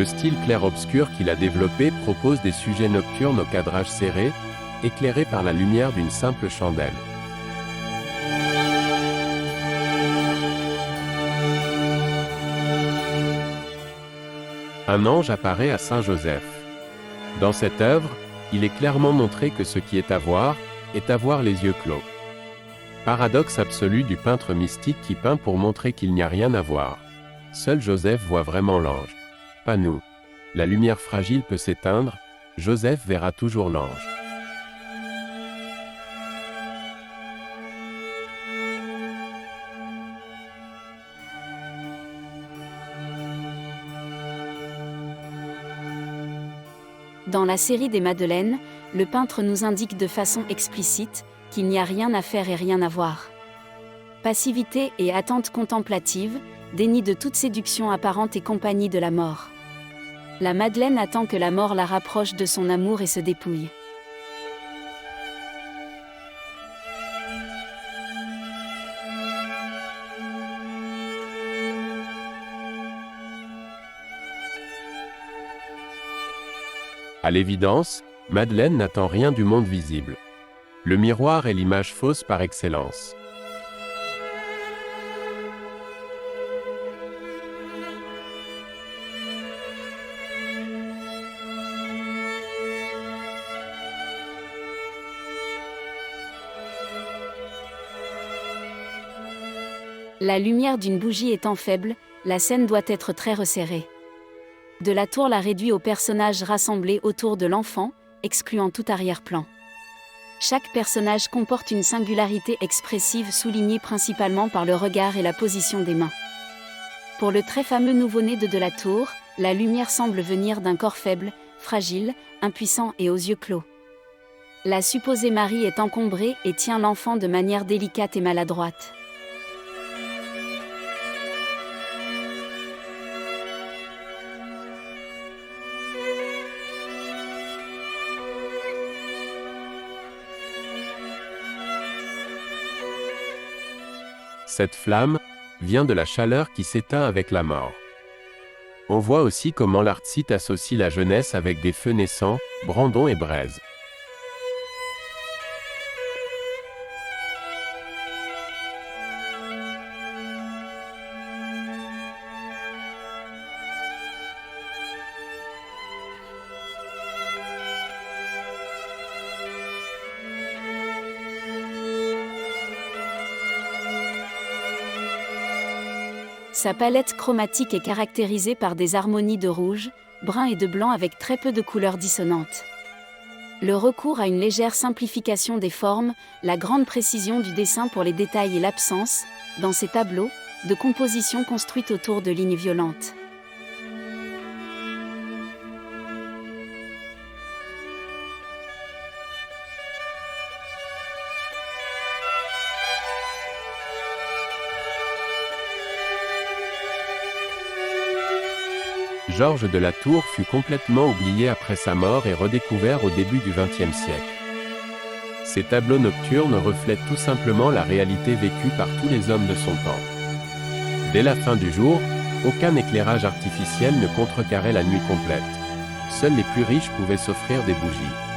Le style clair-obscur qu'il a développé propose des sujets nocturnes au cadrage serré, éclairés par la lumière d'une simple chandelle. Un ange apparaît à Saint Joseph. Dans cette œuvre, il est clairement montré que ce qui est à voir les yeux clos. Paradoxe absolu du peintre mystique qui peint pour montrer qu'il n'y a rien à voir. Seul Joseph voit vraiment l'ange. Pas nous. La lumière fragile peut s'éteindre, Joseph verra toujours l'ange. Dans la série des Madeleines, le peintre nous indique de façon explicite qu'il n'y a rien à faire et rien à voir. Passivité et attente contemplative, déni de toute séduction apparente et compagnie de la mort. La Madeleine attend que la mort la rapproche de son amour et se dépouille. À l'évidence, Madeleine n'attend rien du monde visible. Le miroir est l'image fausse par excellence. La lumière d'une bougie étant faible, la scène doit être très resserrée. De la Tour la réduit aux personnages rassemblés autour de l'enfant, excluant tout arrière-plan. Chaque personnage comporte une singularité expressive soulignée principalement par le regard et la position des mains. Pour le très fameux nouveau-né de la Tour, la lumière semble venir d'un corps faible, fragile, impuissant et aux yeux clos. La supposée Marie est encombrée et tient l'enfant de manière délicate et maladroite. Cette flamme vient de la chaleur qui s'éteint avec la mort. On voit aussi comment l'artiste associe la jeunesse avec des feux naissants, brandons et braises. Sa palette chromatique est caractérisée par des harmonies de rouge, brun et de blanc avec très peu de couleurs dissonantes. Le recours à une légère simplification des formes, la grande précision du dessin pour les détails et l'absence, dans ces tableaux, de composition construite autour de lignes violentes. Georges de la Tour fut complètement oublié après sa mort et redécouvert au début du XXe siècle. Ces tableaux nocturnes reflètent tout simplement la réalité vécue par tous les hommes de son temps. Dès la fin du jour, aucun éclairage artificiel ne contrecarrait la nuit complète. Seuls les plus riches pouvaient s'offrir des bougies.